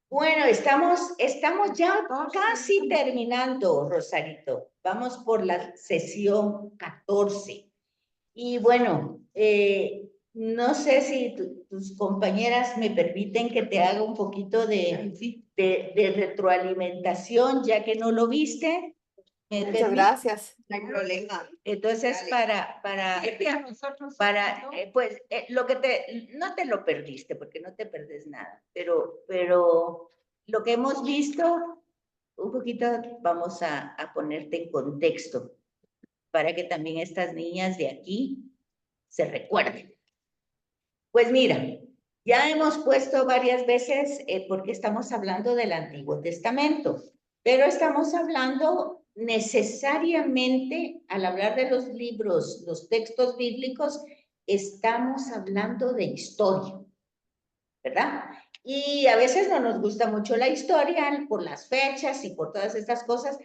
Bueno, estamos ya casi terminando, Rosarito. Vamos por la sesión 14. Y bueno, no sé si tus compañeras me permiten que te haga un poquito de retroalimentación, ya que no lo viste. Muchas gracias. No hay problema. Entonces, pues, no te lo perdiste, porque no te perdes nada, pero lo que hemos visto, un poquito vamos a ponerte en contexto, para que también estas niñas de aquí se recuerden. Pues mira, ya hemos puesto varias veces, porque estamos hablando del Antiguo Testamento, pero estamos hablando necesariamente, al hablar de los libros, los textos bíblicos, estamos hablando de historia, ¿verdad? Y a veces no nos gusta mucho la historia por las fechas y por todas estas cosas,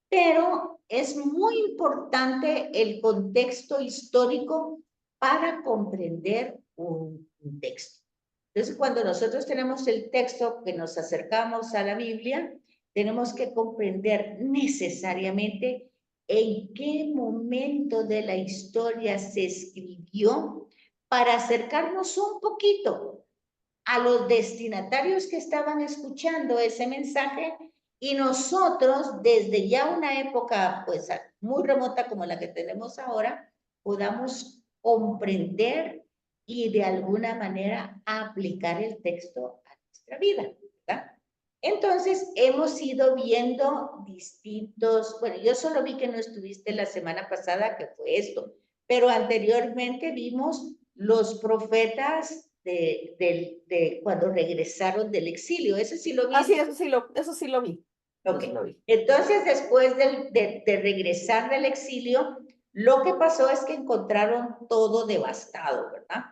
pero es muy importante el contexto histórico para comprender un texto. Entonces, cuando nosotros tenemos el texto que nos acercamos a la Biblia, tenemos que comprender necesariamente en qué momento de la historia se escribió para acercarnos un poquito a los destinatarios que estaban escuchando ese mensaje y nosotros, desde ya una época pues muy remota como la que tenemos ahora, podamos comprender y de alguna manera aplicar el texto a nuestra vida, ¿verdad? Entonces, hemos ido viendo distintos, bueno, yo solo vi que no estuviste la semana pasada, que fue esto, pero anteriormente vimos los profetas de cuando regresaron del exilio. ¿Eso sí lo Ah, sí, viste? eso sí lo vi. Eso Ok. sí lo vi. Entonces, después de regresar del exilio, lo que pasó es que encontraron todo devastado, ¿verdad?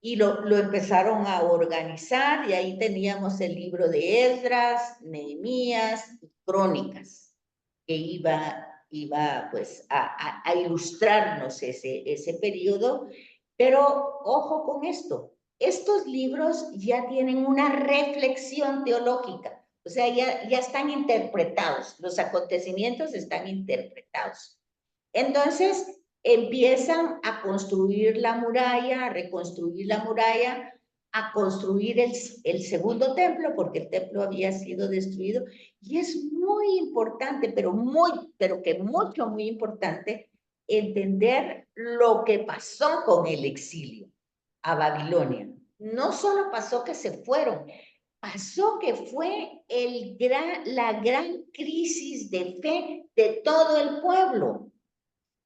Y lo empezaron a organizar y ahí teníamos el libro de Esdras, Nehemías y Crónicas, que iba pues a ilustrarnos ese periodo. Pero ojo con esto, estos libros ya tienen una reflexión teológica, o sea, ya están interpretados, los acontecimientos están interpretados. Entonces, empiezan a construir la muralla, a reconstruir la muralla, a construir el segundo templo, porque el templo había sido destruido. Y es muy importante, pero que mucho, muy importante, entender lo que pasó con el exilio a Babilonia. No solo pasó que se fueron, pasó que fue la gran crisis de fe de todo el pueblo.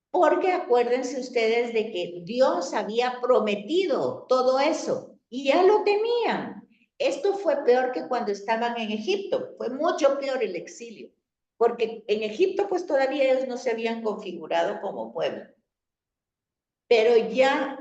Porque acuérdense ustedes de que Dios había prometido todo eso y ya lo tenían. Esto fue peor que cuando estaban en Egipto, fue mucho peor el exilio, porque en Egipto pues todavía ellos no se habían configurado como pueblo, pero ya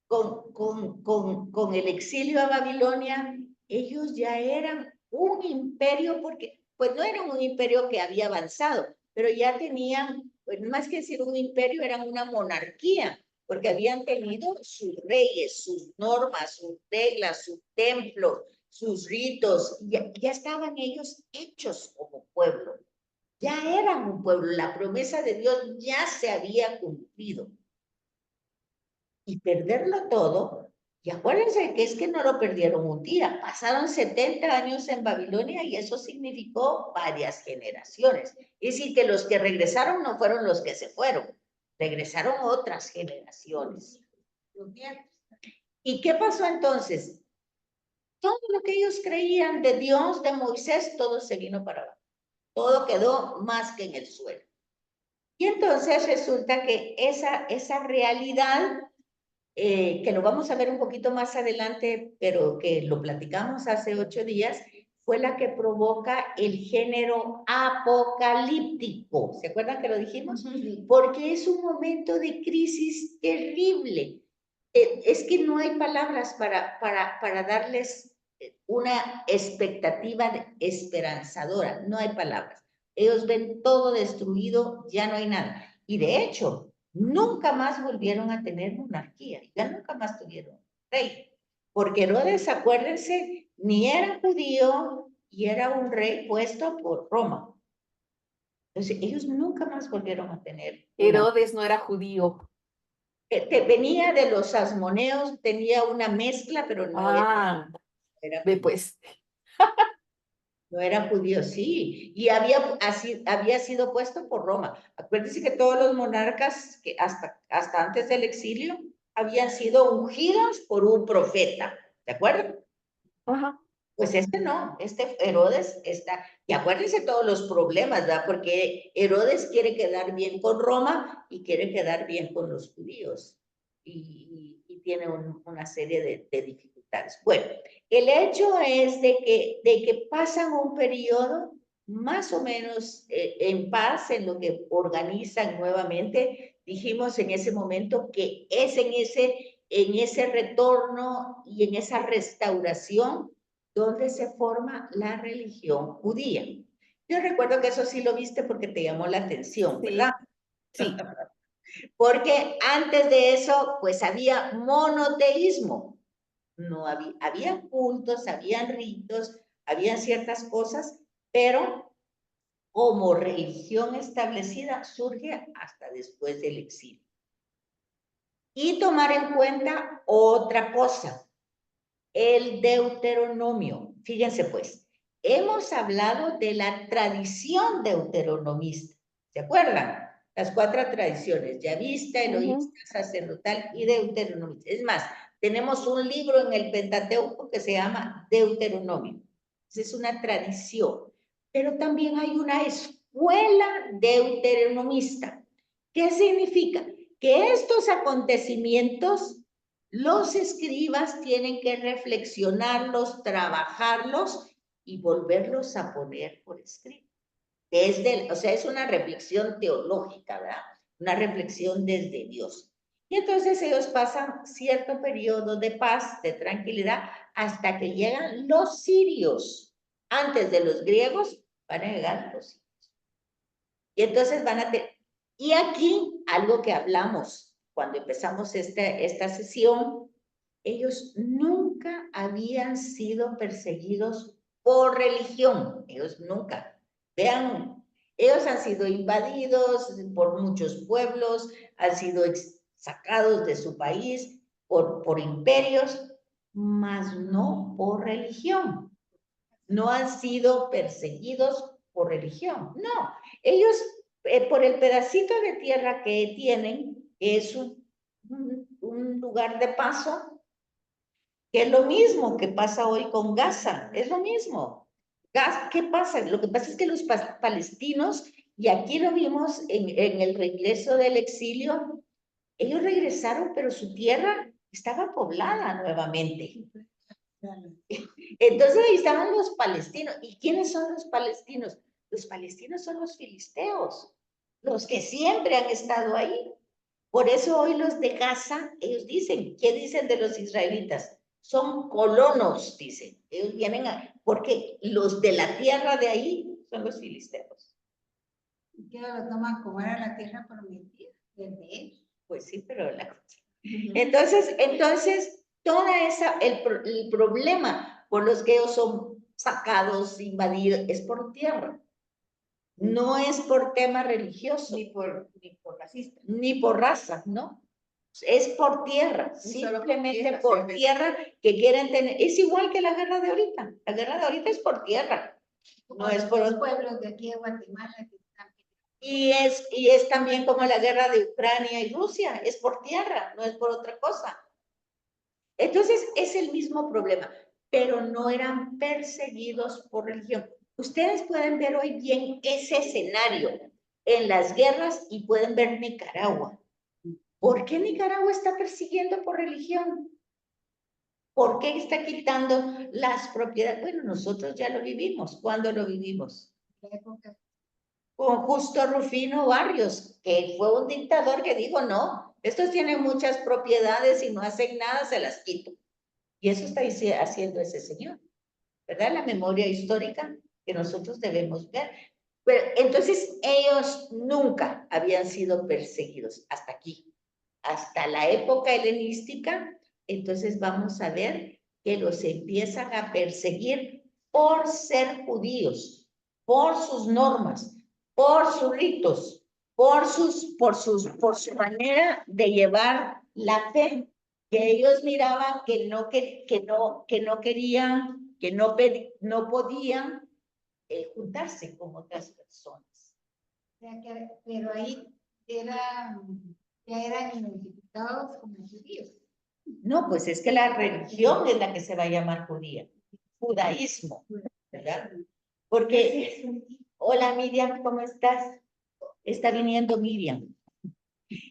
con el exilio a Babilonia, ellos ya eran un imperio, porque pues no eran un imperio que había avanzado, pero ya tenían, pues más que decir un imperio, eran una monarquía, porque habían tenido sus reyes, sus normas, sus reglas, su templo, sus ritos, ya estaban ellos hechos como pueblo, ya eran un pueblo, la promesa de Dios ya se había cumplido. Y perderlo todo, y acuérdense que es que no lo perdieron un día, pasaron 70 años en Babilonia y eso significó varias generaciones. Es decir, que los que regresaron no fueron los que se fueron, regresaron otras generaciones. ¿Y qué pasó entonces? Todo lo que ellos creían de Dios, de Moisés, todo se vino para abajo. Todo quedó más que en el suelo. Y entonces resulta que esa realidad que lo vamos a ver un poquito más adelante, pero que lo platicamos hace 8 días, fue la que provoca el género apocalíptico. ¿Se acuerdan que lo dijimos? Porque es un momento de crisis terrible. Es que no hay palabras para darles una expectativa esperanzadora. No hay palabras. Ellos ven todo destruido, ya no hay nada. Y de hecho, nunca más volvieron a tener monarquía, ya nunca más tuvieron rey, porque Herodes, acuérdense, ni era judío y era un rey puesto por Roma. Entonces, ellos nunca más volvieron a tener Herodes no era judío. venía de los asmoneos, tenía una mezcla, pero no era Ve judío. pues. No era judío, sí, y había sido puesto por Roma. Acuérdense que todos los monarcas que hasta antes del exilio habían sido ungidos por un profeta, ¿de acuerdo? Ajá. Pues este no, este Herodes está, y acuérdense todos los problemas, ¿verdad? Porque Herodes quiere quedar bien con Roma y quiere quedar bien con los judíos, y tiene una serie de dificultades. Bueno, el hecho es de que pasan un periodo más o menos en paz, en lo que organizan nuevamente. Dijimos en ese momento que es en ese retorno y en esa restauración donde se forma la religión judía. Yo recuerdo que eso sí lo viste porque te llamó la atención, ¿verdad? Sí. Porque antes de eso, pues había monoteísmo. No había cultos, habían ritos, había ciertas cosas, pero como religión establecida surge hasta después del exilio. Y tomar en cuenta otra cosa, el Deuteronomio. Fíjense pues, hemos hablado de la tradición deuteronomista. ¿Se acuerdan? Las 4 tradiciones, yavista, eloísta, sacerdotal y deuteronomista. Es más, tenemos un libro en el Pentateuco que se llama Deuteronomio. Es una tradición. Pero también hay una escuela deuteronomista. ¿Qué significa? Que estos acontecimientos los escribas tienen que reflexionarlos, trabajarlos y volverlos a poner por escrito. O sea, es una reflexión teológica, ¿verdad? Una reflexión desde Dios. Y entonces ellos pasan cierto periodo de paz, de tranquilidad, hasta que llegan los sirios. Antes de los griegos van a llegar los sirios. Y entonces van a tener... Y aquí algo que hablamos cuando empezamos esta sesión, ellos nunca habían sido perseguidos por religión, ellos nunca. Vean, ellos han sido invadidos por muchos pueblos, han sido sacados de su país por imperios, mas no por religión. No han sido perseguidos por religión, no. Ellos, por el pedacito de tierra que tienen, es un lugar de paso, que es lo mismo que pasa hoy con Gaza, es lo mismo. ¿Qué pasa? Lo que pasa es que los palestinos, y aquí lo vimos en el regreso del exilio, ellos regresaron, pero su tierra estaba poblada nuevamente. Entonces ahí estaban los palestinos. ¿Y quiénes son los palestinos? Los palestinos son los filisteos, los que siempre han estado ahí. Por eso hoy los de Gaza, ellos dicen, ¿qué dicen de los israelitas? Son colonos, dicen. Ellos vienen porque los de la tierra de ahí son los filisteos. ¿Qué lo toman como era la tierra prometida? Desde ellos. Pues sí, pero entonces, el problema por los que ellos son sacados, invadidos, es por tierra. No es por tema religioso. Ni por racista. Ni por raza, ¿no? Es por tierra, simplemente por tierra que quieren tener. Es igual que la guerra de ahorita. La guerra de ahorita es por tierra. No es por los pueblos de aquí de Guatemala que están... Y es también como la guerra de Ucrania y Rusia, es por tierra, no es por otra cosa. Entonces, es el mismo problema, pero no eran perseguidos por religión. Ustedes pueden ver hoy bien ese escenario en las guerras y pueden ver Nicaragua. ¿Por qué Nicaragua está persiguiendo por religión? ¿Por qué está quitando las propiedades? Bueno, nosotros ya lo vivimos. ¿Cuándo lo vivimos? Con Justo Rufino Barrios, que fue un dictador que dijo, no, estos tienen muchas propiedades y no hacen nada, se las quito. Y eso está haciendo ese señor, ¿verdad? La memoria histórica que nosotros debemos ver. Pero entonces ellos nunca habían sido perseguidos hasta aquí, hasta la época helenística. Entonces vamos a ver que los empiezan a perseguir por ser judíos, por sus normas, por sus ritos, por su manera de llevar la fe, que ellos miraban que no querían, que no podían juntarse con otras personas. O sea pero ahí ya eran identificados como judíos. No, pues es que la religión es la que se va a llamar judía, judaísmo, ¿verdad? Porque, hola Miriam, ¿cómo estás? Está viniendo Miriam.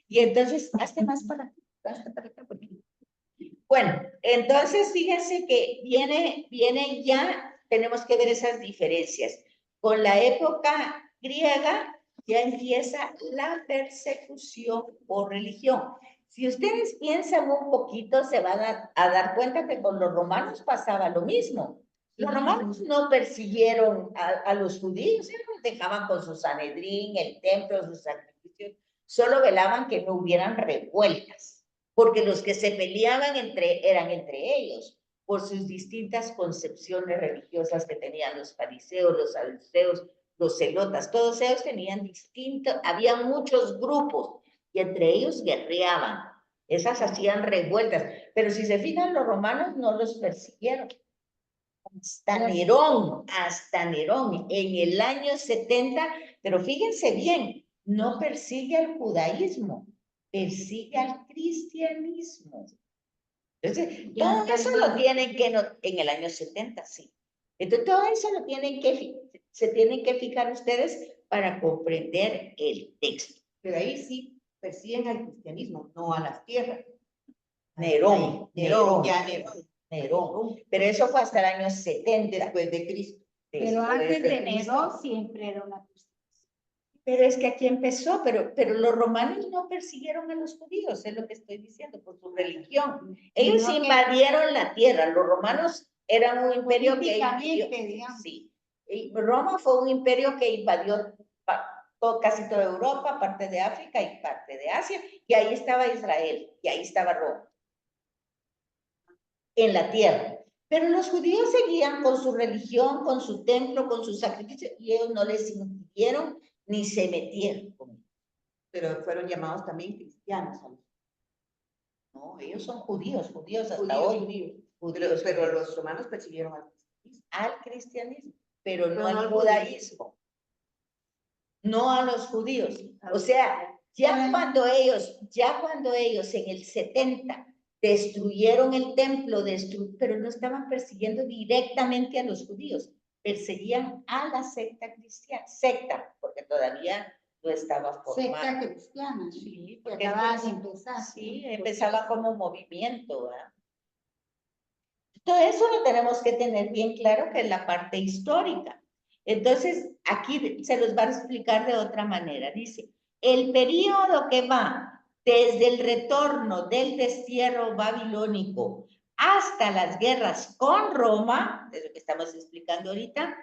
Y entonces, hazte más para acá. Bueno, entonces fíjense que viene ya, tenemos que ver esas diferencias. Con la época griega ya empieza la persecución por religión. Si ustedes piensan un poquito, se van a dar cuenta que con los romanos pasaba lo mismo. Los romanos no persiguieron a los judíos, ellos los dejaban con su Sanedrín, el templo, sus sacrificios, solo velaban que no hubieran revueltas, porque los que se peleaban eran entre ellos, por sus distintas concepciones religiosas que tenían los fariseos, los saduceos, los celotas, todos ellos tenían había muchos grupos, y entre ellos guerreaban, esas hacían revueltas, pero si se fijan, los romanos no los persiguieron. Hasta Nerón, en el año 70, pero fíjense bien, no persigue al judaísmo, persigue al cristianismo. Entonces, todo eso lo tienen que, en el año 70, sí. Entonces, todo eso se tienen que fijar ustedes para comprender el texto. Pero ahí sí persiguen al cristianismo, no a las tierras. Nerón. Nerón. Pero eso fue hasta el año 70. Después de Cristo. Pero antes de Cristo. Nerón siempre era una persona. Pero es que aquí empezó, pero los romanos no persiguieron a los judíos, es lo que estoy diciendo, por su religión. Ellos invadieron la tierra, los romanos eran un imperio que invadió, sí, y Roma fue un imperio que invadió casi toda Europa, parte de África y parte de Asia, y ahí estaba Israel, y ahí estaba Roma, en la tierra. Pero los judíos seguían con su religión, con su templo, con sus sacrificios, y ellos no les impidieron ni se metieron con ellos. Pero fueron llamados también cristianos. No, ellos son judíos hasta hoy. Pero los romanos persiguieron al cristianismo, pero no al judaísmo. No a los judíos. O sea, ya cuando ellos en el 70 destruyeron el templo, pero no estaban persiguiendo directamente a los judíos, perseguían a la secta cristiana, porque todavía no estaba formada. Secta cristiana, sí, porque acababa de empezar. Sí, empezaba como movimiento, ¿verdad? Todo eso lo tenemos que tener bien claro, que es la parte histórica. Entonces, aquí se los va a explicar de otra manera. Dice, el periodo que va desde el retorno del destierro babilónico hasta las guerras con Roma, de lo que estamos explicando ahorita,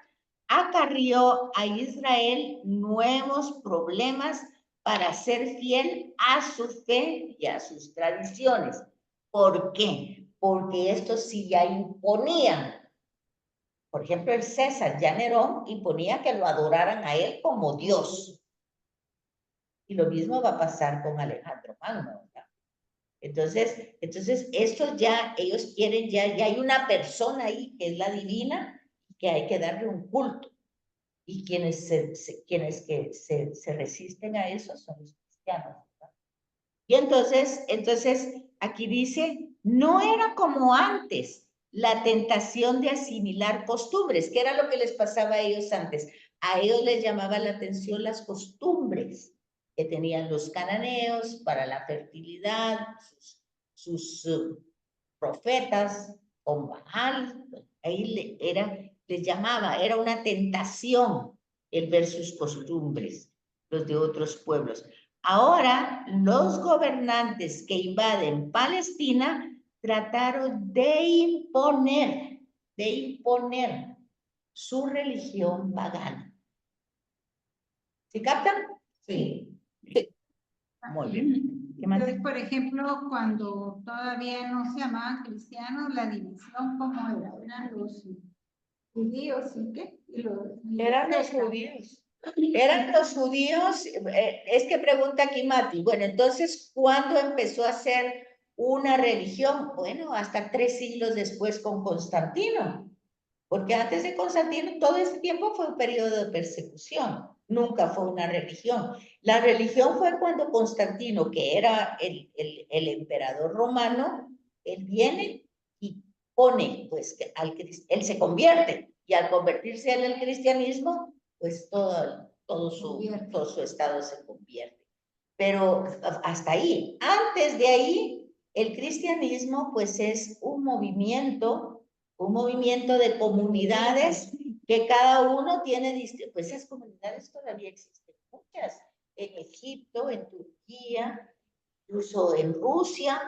acarrió a Israel nuevos problemas para ser fiel a su fe y a sus tradiciones. ¿Por qué? Porque estos sí ya imponían. Por ejemplo, el César, ya Nerón, imponía que lo adoraran a él como Dios. Y lo mismo va a pasar con Alejandro Magno, ¿verdad? Entonces estos ya, ellos quieren, ya hay una persona ahí que es la divina, que hay que darle un culto. Y quienes se resisten a eso son los cristianos, ¿verdad? Y entonces aquí dice, no era como antes la tentación de asimilar costumbres, que era lo que les pasaba a ellos antes. A ellos les llamaba la atención las costumbres que tenían los cananeos para la fertilidad, sus profetas con Baal, ahí les llamaba, era una tentación el ver sus costumbres, los de otros pueblos. Ahora, los gobernantes que invaden Palestina trataron de imponer su religión pagana. ¿Sí captan? Sí. Muy bien. ¿Qué más? Entonces, por ejemplo, cuando todavía no se llamaban cristianos, la división, ¿cómo era? Eran los judíos, ¿y qué? Eran los judíos. Eran los judíos, es que pregunta aquí Mati, bueno, entonces, ¿cuándo empezó a ser una religión? Bueno, hasta 3 siglos después con Constantino, porque antes de Constantino todo ese tiempo fue un periodo de persecución, nunca fue una religión. La religión fue cuando Constantino, que era el emperador romano, él viene y pone, pues, él se convierte, y al convertirse en el cristianismo, pues todo su estado se convierte. Pero hasta ahí, antes de ahí, el cristianismo pues es un movimiento de comunidades que cada uno tiene, pues esas comunidades todavía existen muchas, en Egipto, en Turquía, incluso en Rusia,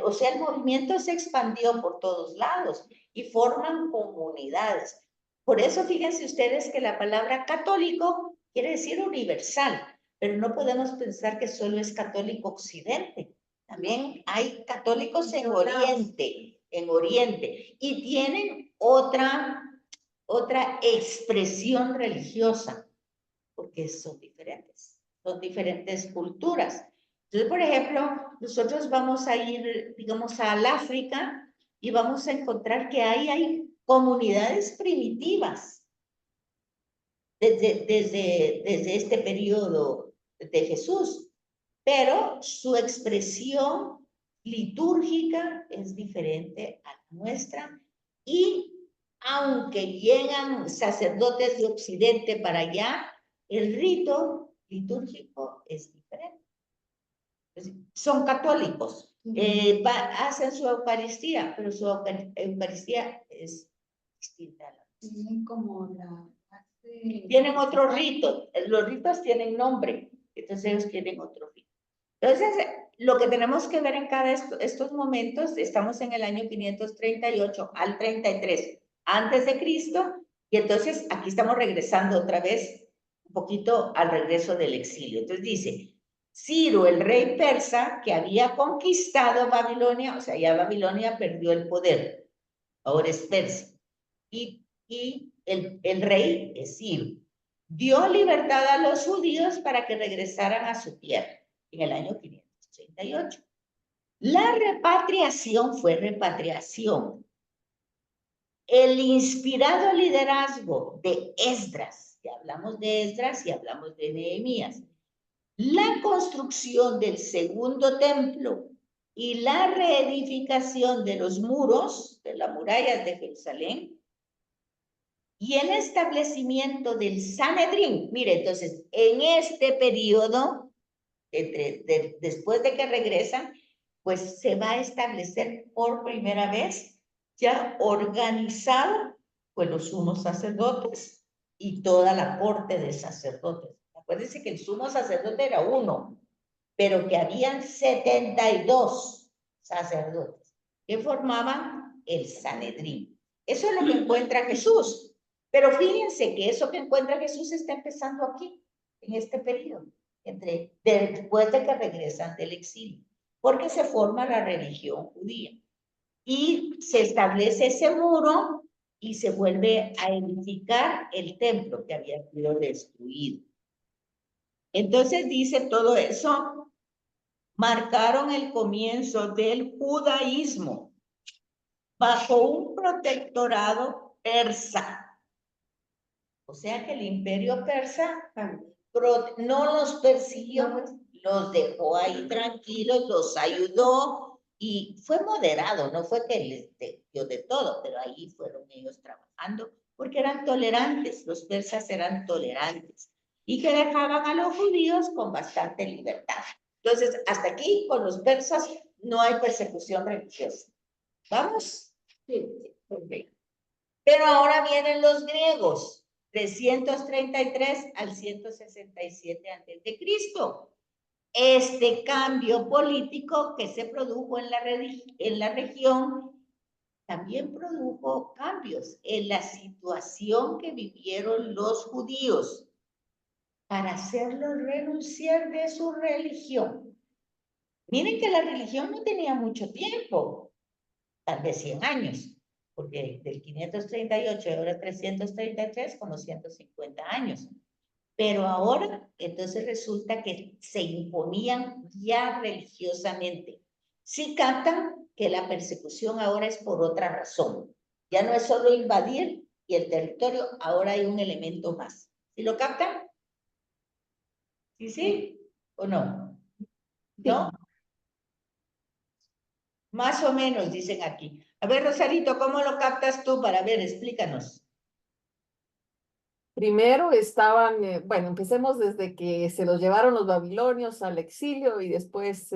o sea, el movimiento se expandió por todos lados y forman comunidades. Por eso fíjense ustedes que la palabra católico quiere decir universal, pero no podemos pensar que solo es católico occidente. También hay católicos en Oriente, y tienen otra expresión religiosa, porque son diferentes culturas. Entonces, por ejemplo, nosotros vamos a ir, digamos, al África y vamos a encontrar que hay comunidades primitivas desde este periodo de Jesús, pero su expresión litúrgica es diferente a la nuestra, y aunque llegan sacerdotes de Occidente para allá, el rito litúrgico es diferente. Son católicos, hacen su Eucaristía, pero su Eucaristía es distinta a la nuestra. Tienen como Tienen otro rito, los ritos tienen nombre, entonces ellos tienen otro rito. Entonces, lo que tenemos que ver en cada estos momentos, estamos en el año 538 al 33 antes de Cristo, y entonces aquí estamos regresando otra vez un poquito al regreso del exilio. Entonces dice, Ciro, el rey persa, que había conquistado Babilonia, o sea, ya Babilonia perdió el poder, ahora es Persia, y el rey es Ciro, dio libertad a los judíos para que regresaran a su tierra en el año 538. La repatriación fue repatriación. El inspirado liderazgo de Esdras, ya hablamos de Esdras y hablamos de Nehemías, la construcción del segundo templo y la reedificación de los muros, de las murallas de Jerusalén, y el establecimiento del Sanedrín. Mire, entonces, en este periodo, después de que regresan, pues se va a establecer por primera vez, ya organizado, pues los sumos sacerdotes y toda la corte de sacerdotes. Acuérdense que el sumo sacerdote era uno, pero que habían 72 sacerdotes que formaban el Sanedrín. Eso es lo que encuentra Jesús. Pero fíjense que eso que encuentra Jesús está empezando aquí, en este periodo, después de que regresan del exilio, porque se forma la religión judía. Y se establece ese muro y se vuelve a edificar el templo que había sido destruido. Entonces dice todo eso, marcaron el comienzo del judaísmo bajo un protectorado persa. O sea que el imperio persa no los persiguió, los dejó ahí tranquilos, los ayudó y fue moderado, no fue que les dio de todo, pero ahí fueron ellos trabajando porque eran tolerantes, los persas eran tolerantes y que dejaban a los judíos con bastante libertad. Entonces, hasta aquí con los persas no hay persecución religiosa. ¿Vamos? Sí. Okay. Pero ahora vienen los griegos. 333 al 167 antes de Cristo. Este cambio político que se produjo en la región también produjo cambios en la situación que vivieron los judíos para hacerlos renunciar de su religión. Miren que la religión no tenía mucho tiempo, tal vez 100 años, porque del 538 y ahora 333, como 150 años. Pero ahora, entonces resulta que se imponían ya religiosamente. Sí captan que la persecución ahora es por otra razón. Ya no es solo invadir y el territorio, ahora hay un elemento más. ¿Sí lo captan? ¿Sí, sí? ¿O no? ¿No? Más o menos, dicen aquí. A ver, Rosarito, ¿cómo lo captas tú? Para ver, explícanos. Primero estaban, bueno, empecemos desde que se los llevaron los babilonios al exilio y después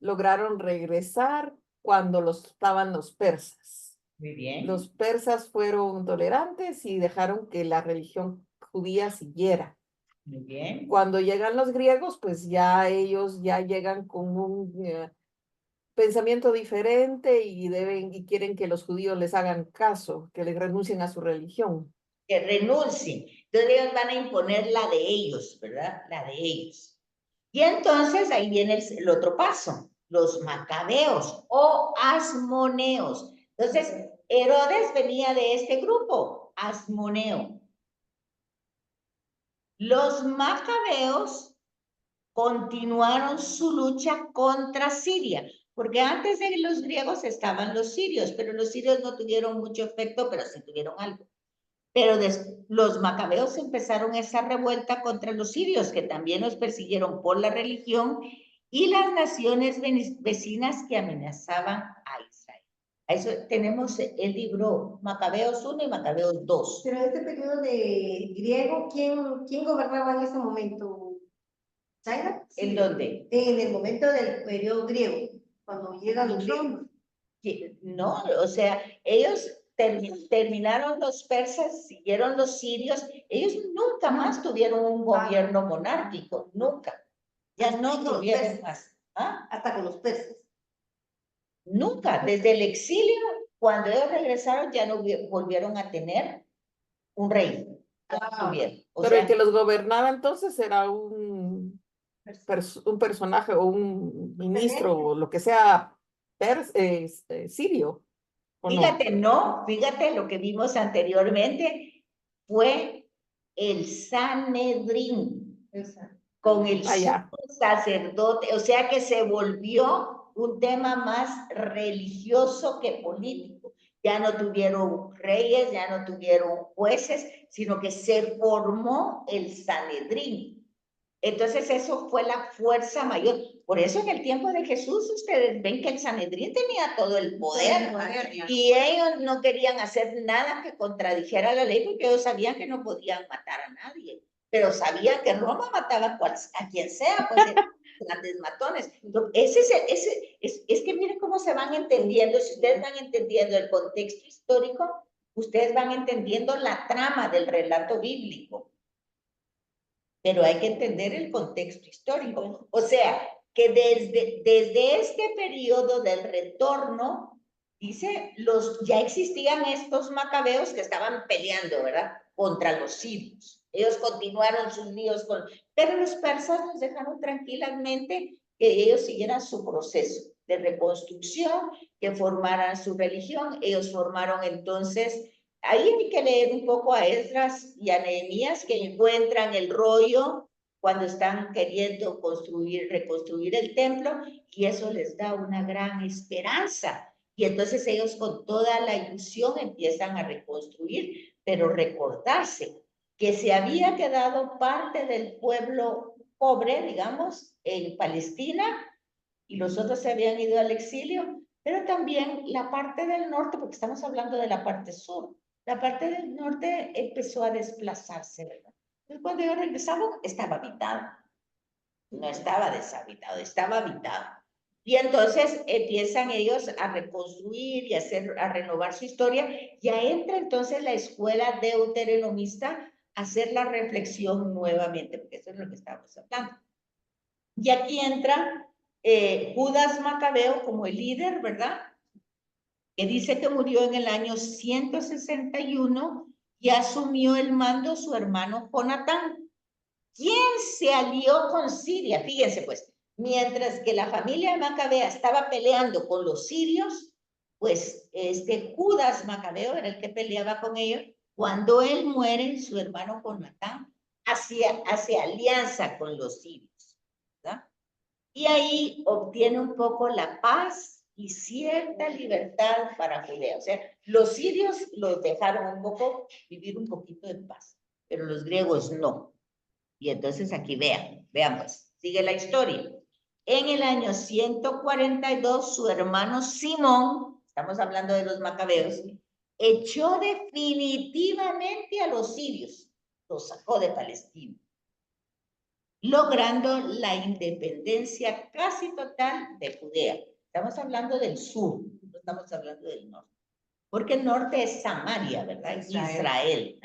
lograron regresar cuando estaban los persas. Muy bien. Los persas fueron tolerantes y dejaron que la religión judía siguiera. Muy bien. Cuando llegan los griegos, pues ya ellos ya llegan con un pensamiento diferente y quieren que los judíos les hagan caso, que les renuncien a su religión. Que renuncien. Entonces ellos van a imponer la de ellos, ¿verdad? La de ellos. Y entonces ahí viene el otro paso, los macabeos o asmoneos. Entonces, Herodes venía de este grupo, asmoneo. Los macabeos continuaron su lucha contra Siria, porque antes de los griegos estaban los sirios, pero los sirios no tuvieron mucho efecto, pero sí tuvieron algo. Pero los macabeos empezaron esa revuelta contra los sirios, que también los persiguieron por la religión, y las naciones vecinas que amenazaban a Israel. A eso tenemos el libro Macabeos 1 y Macabeos 2. Pero en este periodo de griego, ¿quién gobernaba en ese momento? ¿China? ¿En dónde? En el momento del periodo griego, cuando llegan los griegos. No, o sea, ellos terminaron los persas, siguieron los sirios, ellos nunca más tuvieron un gobierno monárquico, nunca. Ya no tuvieron más. ¿Ah? Hasta con los persas. Nunca, desde el exilio, cuando ellos regresaron, ya no volvieron a tener un rey. Pero el que los gobernaba entonces era un personaje o un ministro o lo que sea sirio. Fíjate, no, fíjate lo que vimos anteriormente fue el Sanedrín con el sacerdote, o sea que se volvió un tema más religioso que político. Ya no tuvieron reyes, ya no tuvieron jueces, sino que se formó el Sanedrín. Entonces eso fue la fuerza mayor. Por eso en el tiempo de Jesús ustedes ven que el Sanedrín tenía todo el poder, y ellos no querían hacer nada que contradijera la ley porque ellos sabían que no podían matar a nadie, pero sabían que Roma mataba a quien sea, pues grandes matones. Entonces, es que miren cómo se van entendiendo. Si ustedes van entendiendo el contexto histórico, ustedes van entendiendo la trama del relato bíblico. Pero hay que entender el contexto histórico. O sea, que desde este periodo del retorno, dice, ya existían estos macabeos que estaban peleando, ¿verdad? Contra los sirios. Ellos continuaron sus líos pero los persas los dejaron tranquilamente que ellos siguieran su proceso de reconstrucción, que formaran su religión. Ellos formaron entonces. Ahí hay que leer un poco a Esdras y a Nehemías, que encuentran el rollo cuando están queriendo reconstruir el templo, y eso les da una gran esperanza. Y entonces ellos con toda la ilusión empiezan a reconstruir, pero recordarse que se había quedado parte del pueblo pobre, digamos, en Palestina, y los otros se habían ido al exilio, pero también la parte del norte, porque estamos hablando de la parte sur. La parte del norte empezó a desplazarse, ¿verdad? Entonces, cuando ellos regresaban, estaba habitado. No estaba deshabitado, estaba habitado. Y entonces empiezan ellos a reconstruir y a renovar su historia. Ya entra entonces la escuela deuteronomista a hacer la reflexión nuevamente, porque eso es lo que estábamos hablando. Y aquí entra Judas Macabeo como el líder, ¿verdad? Que dice que murió en el año 161 y asumió el mando su hermano Jonatán. ¿Quién se alió con Siria? Fíjense pues, Mientras que la familia Macabea estaba peleando con los sirios, pues Judas Macabeo era el que peleaba con ellos. Cuando él muere, su hermano Jonatán hace alianza con los sirios, ¿verdad? Y ahí obtiene un poco la paz y cierta libertad para Judea. O sea, los sirios los dejaron un poco vivir un poquito de paz, pero los griegos no. Y entonces aquí vean pues, sigue la historia. En el año 142, su hermano Simón, estamos hablando de los macabeos, echó definitivamente a los sirios, los sacó de Palestina, logrando la independencia casi total de Judea. Estamos hablando del sur, no estamos hablando del norte, porque el norte es Samaria, ¿verdad? Israel.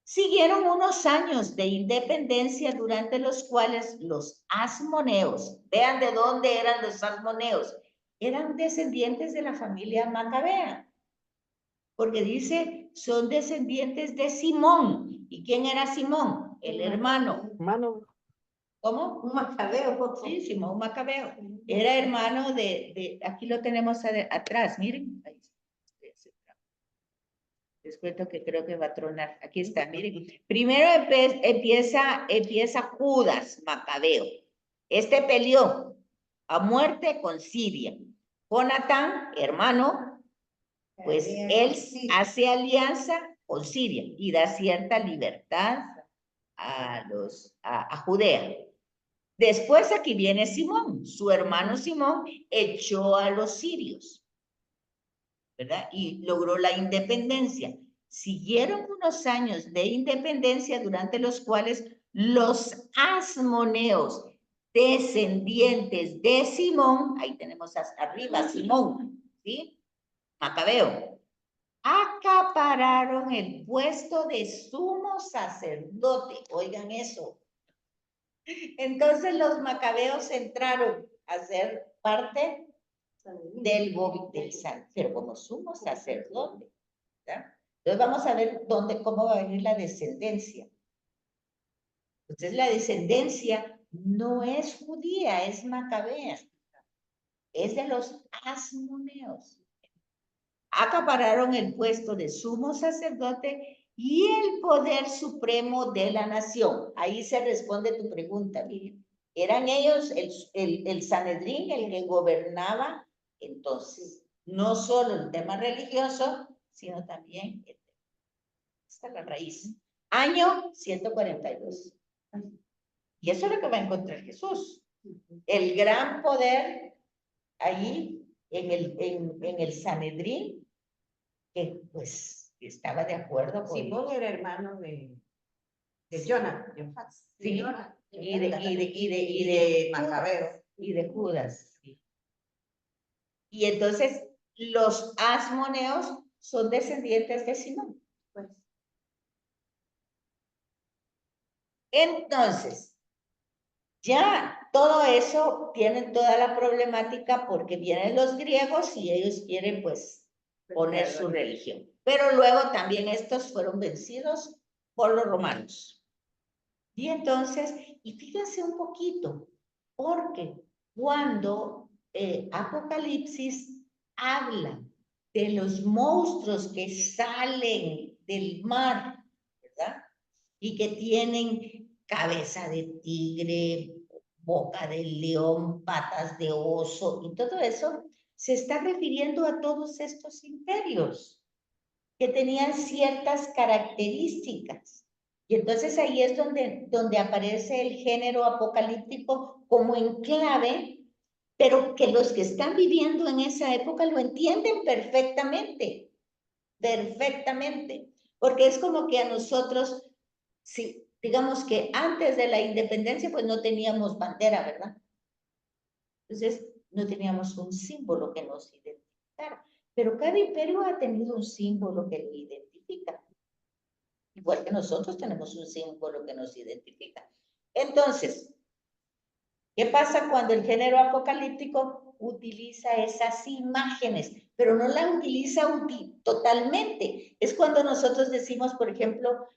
Siguieron unos años de independencia durante los cuales los asmoneos, vean de dónde eran los asmoneos, eran descendientes de la familia Macabea, porque dice, son descendientes de Simón. ¿Y quién era Simón? El hermano. Hermano, ¿Cómo? Un macabeo. Sí, Simón Macabeo. Era hermano aquí lo tenemos atrás, miren. Ahí. Les cuento que creo que va a tronar. Aquí está, miren. Primero empieza Judas Macabeo. Peleó a muerte con Siria. Jonatán, hermano, pues él hace alianza con Siria y da cierta libertad a Judea. Después aquí viene Simón. Su hermano Simón echó a los sirios, ¿verdad? Y logró la independencia. Siguieron unos años de independencia durante los cuales los asmoneos, descendientes de Simón, ahí tenemos arriba Simón, ¿sí? Macabeo, acapararon el puesto de sumo sacerdote. Oigan eso. Entonces los macabeos entraron a ser parte del pero como sumo sacerdote, ¿verdad? Entonces vamos a ver cómo va a venir la descendencia. Entonces la descendencia no es judía, es macabea, es de los asmoneos. Acapararon el puesto de sumo sacerdote y el poder supremo de la nación. Ahí se responde tu pregunta, Miriam. Eran ellos el Sanedrín el que gobernaba. Entonces, no solo el tema religioso, sino también esta es la raíz. Año 142. Y eso es lo que va a encontrar Jesús. El gran poder ahí en el Sanedrín, que pues estaba de acuerdo con... Simón era hermano de Jonás. Sí, y de Macabeo. Y de Judas. Y entonces los asmoneos son descendientes de Simón. Pues. Entonces, ya todo eso tienen toda la problemática porque vienen los griegos y ellos quieren pues poner su religión. Pero luego también estos fueron vencidos por los romanos. Y entonces, y fíjense un poquito, porque cuando Apocalipsis habla de los monstruos que salen del mar, ¿verdad? Y que tienen cabeza de tigre, boca de león, patas de oso y todo eso, se está refiriendo a todos estos imperios que tenían ciertas características. Y entonces ahí es donde aparece el género apocalíptico como enclave, pero que los que están viviendo en esa época lo entienden perfectamente, perfectamente, porque es como que a nosotros, si digamos que antes de la independencia, pues no teníamos bandera, ¿verdad? Entonces, no teníamos un símbolo que nos identificara. Pero cada imperio ha tenido un símbolo que lo identifica. Igual que nosotros tenemos un símbolo que nos identifica. Entonces, ¿qué pasa cuando el género apocalíptico utiliza esas imágenes? pero no la utiliza totalmente. Es cuando nosotros decimos, por ejemplo,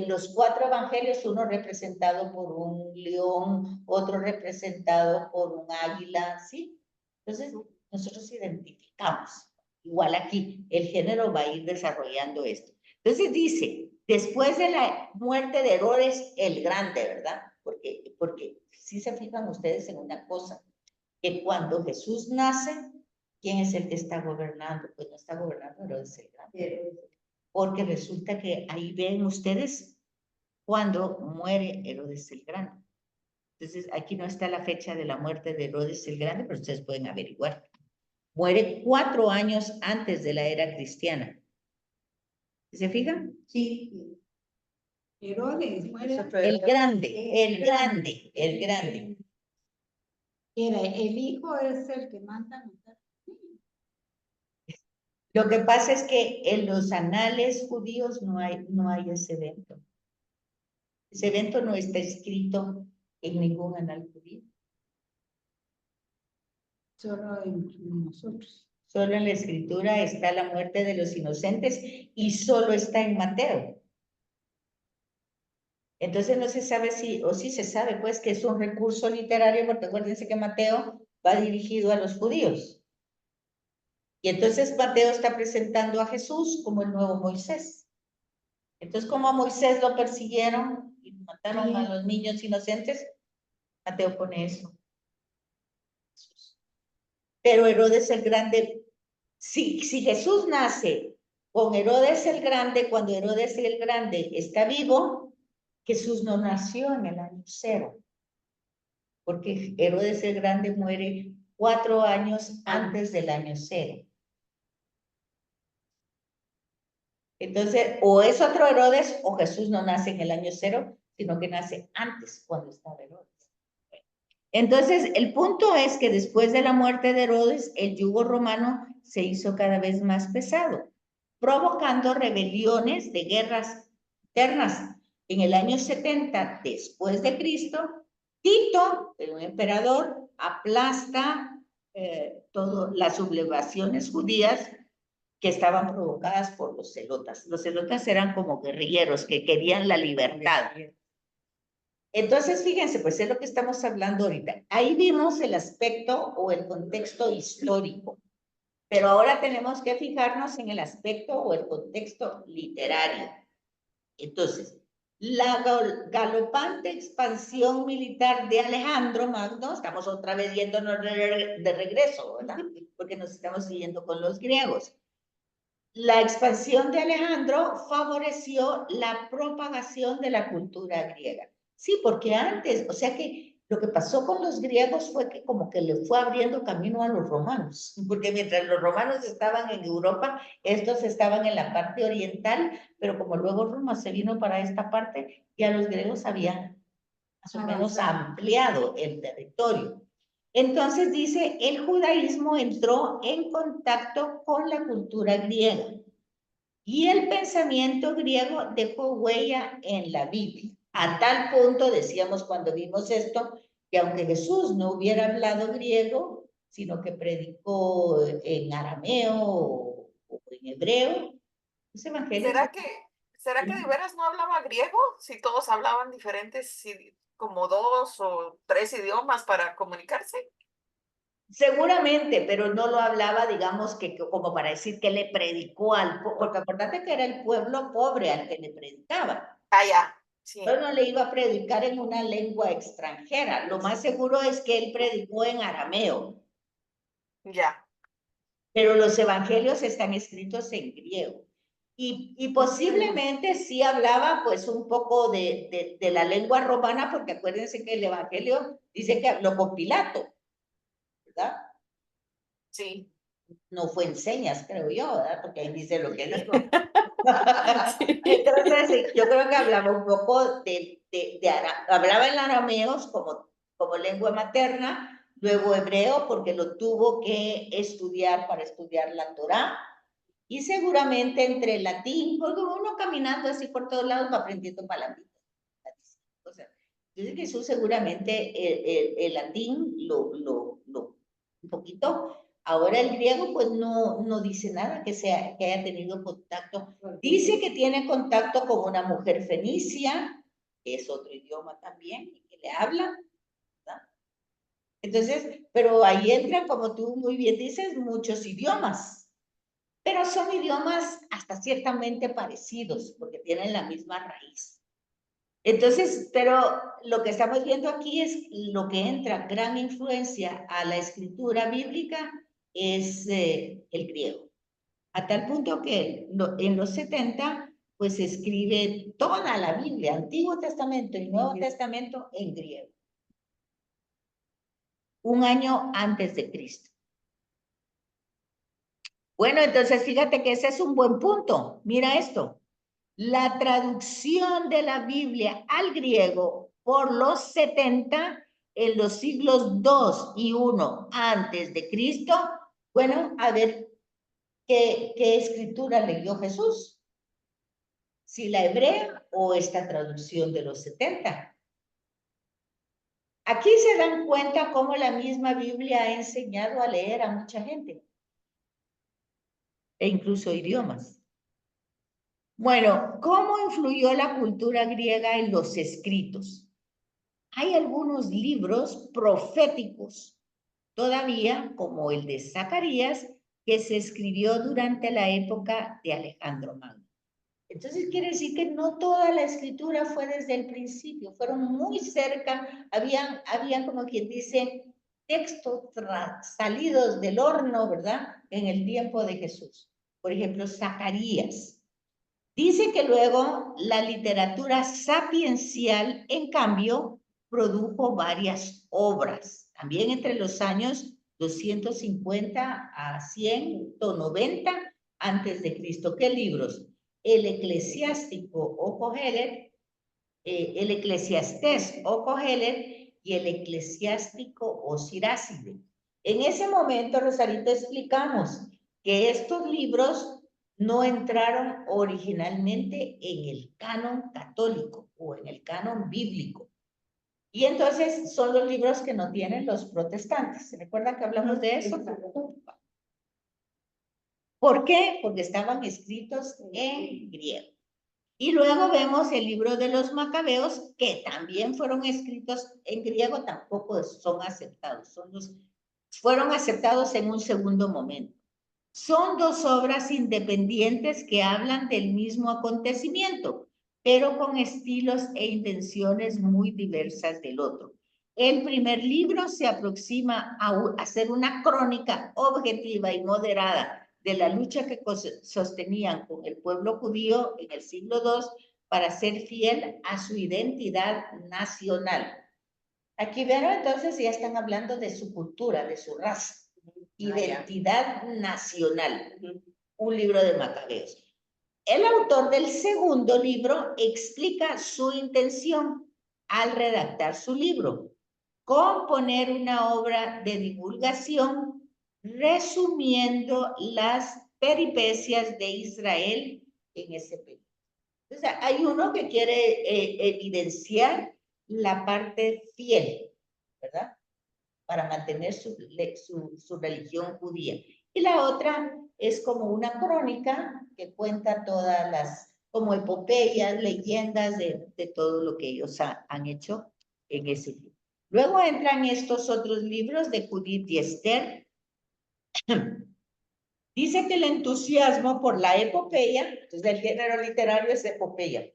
los 4 evangelios, uno representado por un león, otro representado por un águila, ¿sí? Entonces, nosotros identificamos. Igual aquí, el género va a ir desarrollando esto. Entonces dice, después de la muerte de Herodes el Grande, ¿verdad? Porque si se fijan ustedes en una cosa, que cuando Jesús nace, ¿quién es el que está gobernando? Pues no está gobernando Herodes el Grande. Porque resulta que ahí ven ustedes cuando muere Herodes el Grande. Entonces, aquí no está la fecha de la muerte de Herodes el Grande, pero ustedes pueden averiguar. Muere 4 años antes de la era cristiana. ¿Se fijan? Sí. Herodes muere. El grande, el grande, el grande. Era el hijo es el que manda matar. Lo que pasa es que en los anales judíos no hay ese evento. Ese evento no está escrito en ningún anal judío. Solo en nosotros. Solo en la escritura está la muerte de los inocentes y solo está en Mateo. Entonces no se sabe si, o sí se sabe pues que es un recurso literario, porque acuérdense que Mateo va dirigido a los judíos. Y entonces Mateo está presentando a Jesús como el nuevo Moisés. Entonces, como a Moisés lo persiguieron y mataron a los niños inocentes, Mateo pone eso. Pero Herodes el Grande, si Jesús nace con Herodes el Grande, cuando Herodes el Grande está vivo, Jesús no nació en el año 0. Porque Herodes el Grande muere 4 años antes del año 0. Entonces, o es otro Herodes, o Jesús no nace en el año 0, sino que nace antes, cuando estaba Herodes. Entonces, el punto es que después de la muerte de Herodes, el yugo romano se hizo cada vez más pesado, provocando rebeliones de guerras internas. En el año 70 después de Cristo, Tito, un emperador, aplasta todas las sublevaciones judías que estaban provocadas por los celotas. Los celotas eran como guerrilleros que querían la libertad. Entonces, fíjense, pues es lo que estamos hablando ahorita. Ahí vimos el aspecto o el contexto histórico, pero ahora tenemos que fijarnos en el aspecto o el contexto literario. Entonces, la galopante expansión militar de Alejandro Magno, estamos otra vez yéndonos de regreso, ¿verdad? Porque nos estamos siguiendo con los griegos. La expansión de Alejandro favoreció la propagación de la cultura griega. Sí, porque antes, o sea que lo que pasó con los griegos fue que como que le fue abriendo camino a los romanos, porque mientras los romanos estaban en Europa, estos estaban en la parte oriental, pero como luego Roma se vino para esta parte, ya los griegos habían más o menos ampliado el territorio. Entonces dice, el judaísmo entró en contacto con la cultura griega y el pensamiento griego dejó huella en la Biblia. A tal punto, decíamos cuando vimos esto, que aunque Jesús no hubiera hablado griego, sino que predicó en arameo o en hebreo, ese evangelio... ¿Será que de veras no hablaba griego? Si todos hablaban diferentes, como 2 o 3 idiomas para comunicarse. Seguramente, pero no lo hablaba, digamos, que como para decir que le predicó al pueblo, porque acordate que era el pueblo pobre al que le predicaba. Ah, ya, sí. Pero no le iba a predicar en una lengua extranjera. Lo más seguro es que él predicó en arameo. Ya. Pero los evangelios están escritos en griego. Y posiblemente sí hablaba pues un poco de la lengua romana, porque acuérdense que el evangelio dice que habló con Pilato, ¿verdad? Sí. No fue en señas, creo yo, ¿verdad? Porque ahí dice lo que dijo. Sí. Entonces, yo creo que hablaba un poco hablaba en arameos como lengua materna, luego hebreo, porque lo tuvo que estudiar para estudiar la Torá, y seguramente entre el latín, porque uno caminando así por todos lados va aprendiendo palabritas. O sea, dice Jesús seguramente el latín un poquito Ahora el griego pues no dice nada que haya tenido contacto. Dice que tiene contacto con una mujer fenicia, que es otro idioma también, y que le habla, ¿verdad? Entonces, pero ahí entran, como tú muy bien dices, muchos idiomas, pero son idiomas hasta ciertamente parecidos, porque tienen la misma raíz. Entonces, pero lo que estamos viendo aquí es lo que entra gran influencia a la escritura bíblica es el griego. A tal punto que en los 70, pues se escribe toda la Biblia, Antiguo Testamento y Nuevo Testamento en griego. Un año antes de Cristo. Bueno, entonces fíjate que ese es un buen punto. Mira esto. La traducción de la Biblia al griego por los 70 en los siglos 2 y 1 antes de Cristo. Bueno, a ver qué escritura leyó Jesús. Si la hebrea o esta traducción de los 70. Aquí se dan cuenta cómo la misma Biblia ha enseñado a leer a mucha gente. E incluso idiomas. Bueno, ¿cómo influyó la cultura griega en los escritos? Hay algunos libros proféticos, todavía como el de Zacarías, que se escribió durante la época de Alejandro Magno. Entonces quiere decir que no toda la escritura fue desde el principio, fueron muy cerca, habían como quien dice, textos salidos del horno, ¿verdad? En el tiempo de Jesús. Por ejemplo, Zacarías. Dice que luego la literatura sapiencial, en cambio, produjo varias obras, también entre los años 250 a 190 antes de Cristo. ¿Qué libros? El Eclesiástico o Cogelet, el Eclesiastés o Cogelet y el Eclesiástico o Siráside. En ese momento, Rosarito, explicamos que estos libros no entraron originalmente en el canon católico o en el canon bíblico. Y entonces son los libros que no tienen los protestantes. ¿Se recuerdan que hablamos de eso? ¿Por qué? Porque estaban escritos en griego. Y luego vemos el libro de los Macabeos, que también fueron escritos en griego, tampoco son aceptados. Fueron aceptados en un segundo momento. Son dos obras independientes que hablan del mismo acontecimiento, pero con estilos e intenciones muy diversas del otro. El primer libro se aproxima a ser una crónica objetiva y moderada de la lucha que sostenían con el pueblo judío en el siglo II para ser fiel a su identidad nacional. Aquí vieron, entonces ya están hablando de su cultura, de su raza. Identidad nacional, un libro de Macabeos. El autor del segundo libro explica su intención al redactar su libro, componer una obra de divulgación resumiendo las peripecias de Israel en ese periodo. O sea, hay uno que quiere evidenciar la parte fiel, ¿verdad? Para mantener su religión judía. Y la otra es como una crónica que cuenta todas las, como epopeyas, leyendas de todo lo que ellos han hecho en ese libro. Luego entran estos otros libros de Judith y Esther. Dice que el entusiasmo por la epopeya, entonces el género literario es epopeya.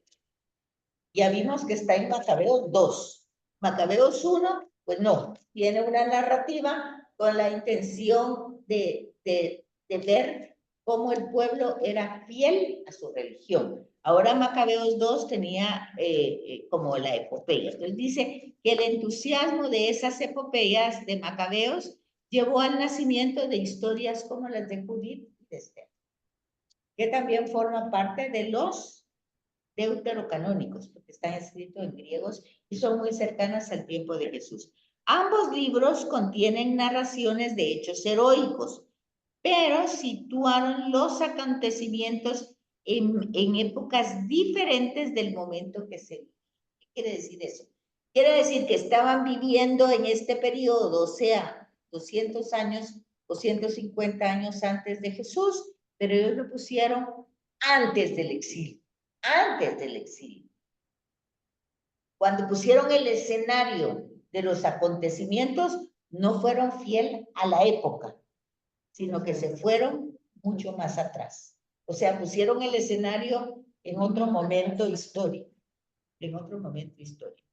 Ya vimos que está en Macabeos 2. Macabeos 1, pues no, tiene una narrativa con la intención de ver cómo el pueblo era fiel a su religión. Ahora Macabeos 2 tenía como la epopeya. Entonces dice que el entusiasmo de esas epopeyas de Macabeos llevó al nacimiento de historias como las de Judith y de Esther, que también forman parte de los deuterocanónicos, porque están escritos en griegos y son muy cercanas al tiempo de Jesús. Ambos libros contienen narraciones de hechos heroicos, pero situaron los acontecimientos en épocas diferentes del momento que se vive. ¿Qué quiere decir eso? Quiere decir que estaban viviendo en este periodo, o sea, 200 años o 150 años antes de Jesús, pero ellos lo pusieron antes del exilio, antes del exilio. Cuando pusieron el escenario de los acontecimientos, no fueron fiel a la época, sino que se fueron mucho más atrás. O sea, pusieron el escenario en otro momento histórico, en otro momento histórico.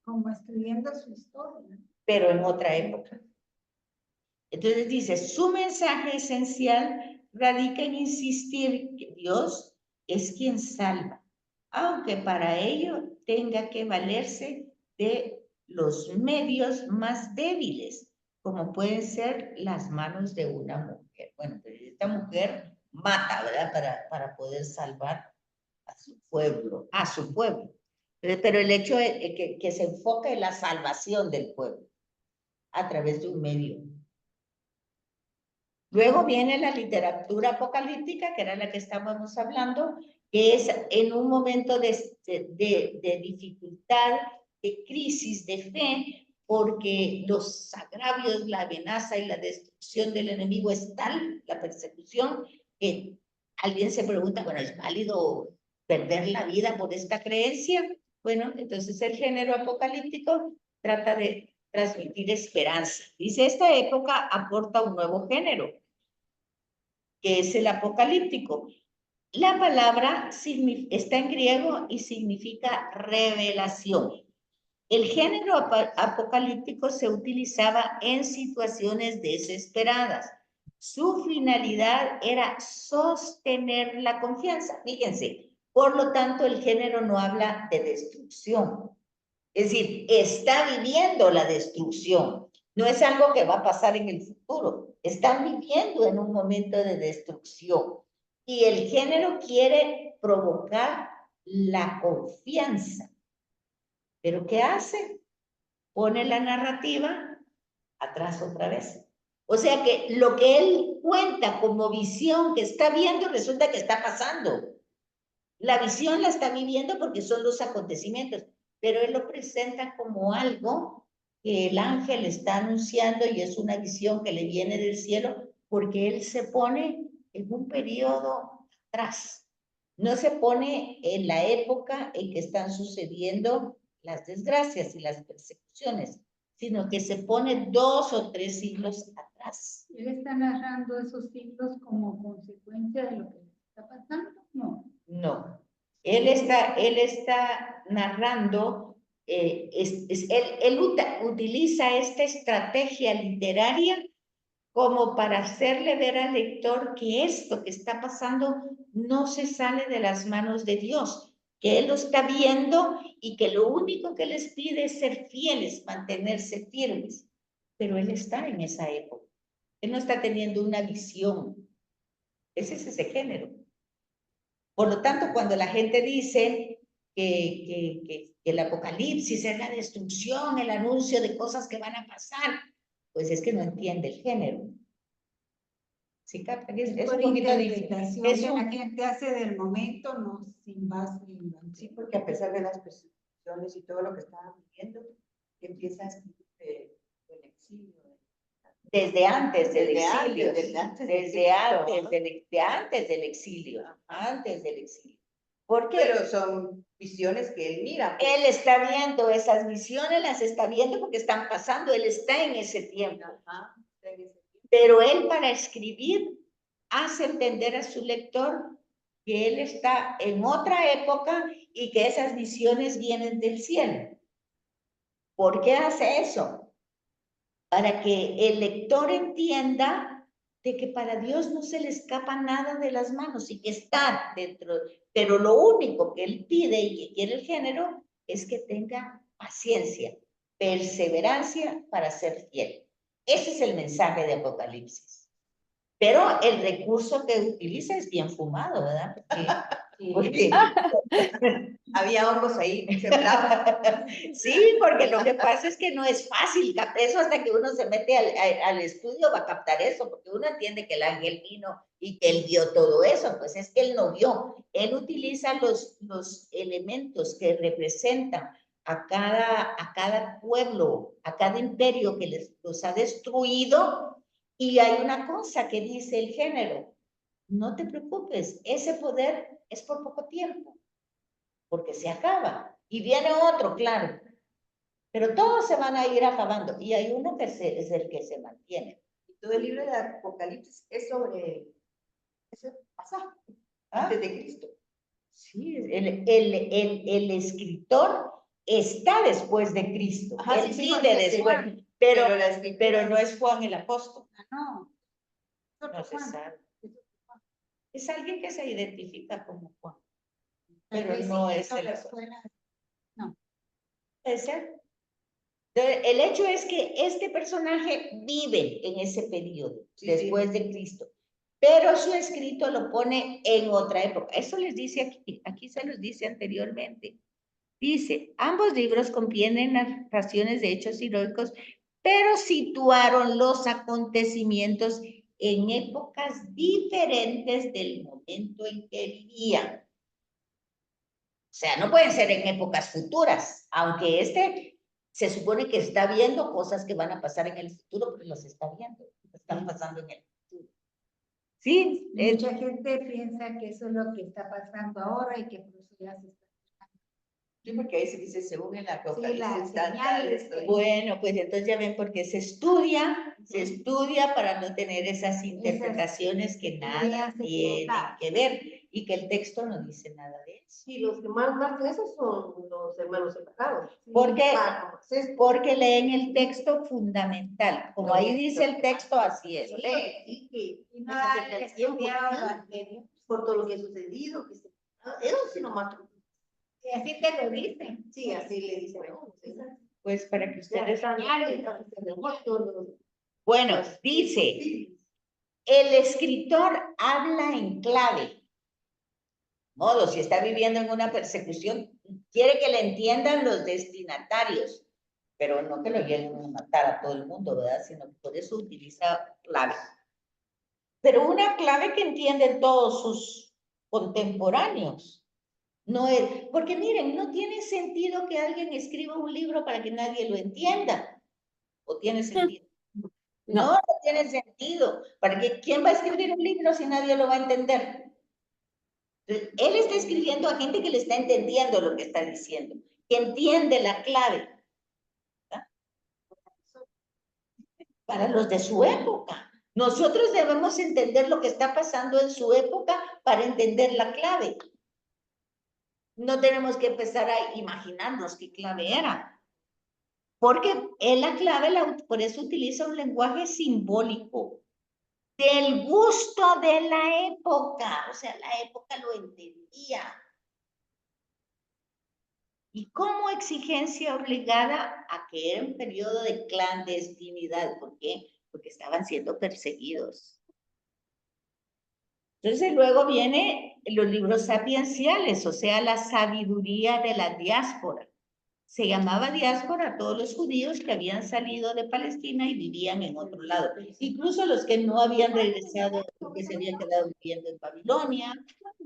Como escribiendo su historia. Pero en otra época. Entonces dice, su mensaje esencial radica en insistir que Dios es quien salva, aunque para ello tenga que valerse de los medios más débiles, como pueden ser las manos de una mujer. Bueno, pero esta mujer mata, ¿verdad? Para poder salvar a su pueblo, Pero el hecho es que se enfoque en la salvación del pueblo a través de un medio. Luego viene la literatura apocalíptica, que era la que estábamos hablando, que es en un momento de dificultad, de crisis de fe, porque los agravios, la amenaza y la destrucción del enemigo es tal, la persecución, que alguien se pregunta, bueno, ¿es válido perder la vida por esta creencia? Bueno, entonces el género apocalíptico trata de transmitir esperanza. Dice, esta época aporta un nuevo género, que es el apocalíptico. La palabra está en griego y significa revelación. El género apocalíptico se utilizaba en situaciones desesperadas. Su finalidad era sostener la confianza. Fíjense, por lo tanto, el género no habla de destrucción. Es decir, está viviendo la destrucción. No es algo que va a pasar en el futuro. Están viviendo en un momento de destrucción. Y el género quiere provocar la confianza. ¿Pero qué hace? Pone la narrativa atrás otra vez. O sea que lo que él cuenta como visión que está viendo, resulta que está pasando. La visión la está viviendo porque son los acontecimientos, pero él lo presenta como algo que el ángel está anunciando y es una visión que le viene del cielo porque él se pone en un periodo atrás. No se pone en la época en que están sucediendo las desgracias y las persecuciones, sino que se pone 2 o 3 siglos atrás. ¿Él está narrando esos siglos como consecuencia de lo que está pasando? No. No, él está narrando, él utiliza esta estrategia literaria como para hacerle ver al lector que esto que está pasando no se sale de las manos de Dios, que él lo está viendo y que lo único que les pide es ser fieles, mantenerse firmes. Pero él está en esa época, él no está teniendo una visión, ese es ese género. Por lo tanto, cuando la gente dice que el apocalipsis es la destrucción, el anuncio de cosas que van a pasar, pues es que no entiende el género. ¿Sí, captan? Es un poquito interpretación difícil. que la gente hace del momento, no sin base en la... Sí, porque a pesar de las persecuciones y todo lo que estaban viviendo, empieza a escribir del exilio. Desde antes del Desde exilio. antes, desde antes del exilio. Antes del exilio. Porque Pero son visiones que él mira. él está viendo esas visiones, las está viendo porque están pasando, él está en ese tiempo. Ajá, está en ese tiempo. Pero él para escribir hace entender a su lector que él está en otra época y que esas visiones vienen del cielo. ¿Por qué hace eso? Para que el lector entienda de que para Dios no se le escapa nada de las manos y que está dentro, pero lo único que él pide y que quiere el género es que tenga paciencia, perseverancia para ser fiel. Ese es el mensaje de Apocalipsis. Pero el recurso que utiliza es bien fumado, ¿verdad? Porque había hongos ahí, sembrados. Sí, porque lo que pasa es que no es fácil, eso hasta que uno se mete al estudio va a captar eso, porque uno entiende que el ángel vino y que él vio todo eso, pues es que él no vio, él utiliza los elementos que representan a cada pueblo, a cada imperio que los ha destruido, Y hay una cosa que dice el género, no te preocupes, ese poder es por poco tiempo, porque se acaba. Y viene otro, claro, pero todos se van a ir acabando, y hay uno que es el que se mantiene. Y todo el libro de Apocalipsis es sobre ese pasaje, ¿Ah? antes de Cristo. Sí, el escritor está después de Cristo, Ajá, él sí, sí, vive porque sí, después, la pero escritura no es Juan el apóstol, No. no se sabe. Es alguien que se identifica como Juan, pero Tal vez no sí, es el la apóstol. escuela. Puede ser. Entonces, el hecho es que este personaje vive en ese periodo, Sí, después de Cristo, pero su escrito lo pone en otra época. Eso les dice aquí se los dice anteriormente. Dice, ambos libros contienen narraciones de hechos heroicos, pero situaron los acontecimientos en épocas diferentes del momento en que vivían. O sea, no pueden ser en épocas futuras, aunque se supone que está viendo cosas que van a pasar en el futuro, pero las está viendo, están pasando en el futuro. Sí, Mucha gente piensa que eso es lo que está pasando ahora y que por eso ya se está. Sí, porque ahí se dice, según el Apocalipsis, las tal, señales tal, bueno, pues entonces ya ven por qué se estudia para no tener esas interpretaciones que nada ideas tienen equivocadas. que ver y que el texto no dice nada de eso. Sí, los que más marcan eso son los hermanos separados. Porque leen el texto fundamental. Como ahí dice el texto, así es. Sí, Y no pues, han desde el tiempo, estudiado sí, lo anterior. por todo lo que ha sucedido, eso sí lo matan. Y así te lo dicen. Sí, así le dicen a uno. Sí. Pues para que ustedes... Señales, Bueno, dice, el escritor habla en clave. Modo, si está viviendo en una persecución, quiere que le entiendan los destinatarios, pero no que lo lleguen a matar a todo el mundo, ¿verdad? Sino que por eso utiliza clave. Pero una clave que entienden todos sus contemporáneos. No es, porque miren, no tiene sentido que alguien escriba un libro para que nadie lo entienda. ¿O tiene sentido? No, no tiene sentido. ¿Para qué? ¿Quién va a escribir un libro si nadie lo va a entender? Entonces, él está escribiendo a gente que le está entendiendo lo que está diciendo, que entiende la clave. ¿Verdad? Para los de su época. Nosotros debemos entender lo que está pasando en su época para entender la clave. No tenemos que empezar a imaginarnos qué clave era. Porque en la clave, por eso utiliza un lenguaje simbólico del gusto de la época. O sea, la época lo entendía. Y como exigencia obligada a que era un periodo de clandestinidad. ¿Por qué? Porque estaban siendo perseguidos. Entonces luego vienen los libros sapienciales, o sea, la sabiduría de la diáspora. Se llamaba diáspora a todos los judíos que habían salido de Palestina y vivían en otro lado. Incluso los que no habían regresado, que se habían quedado viviendo en Babilonia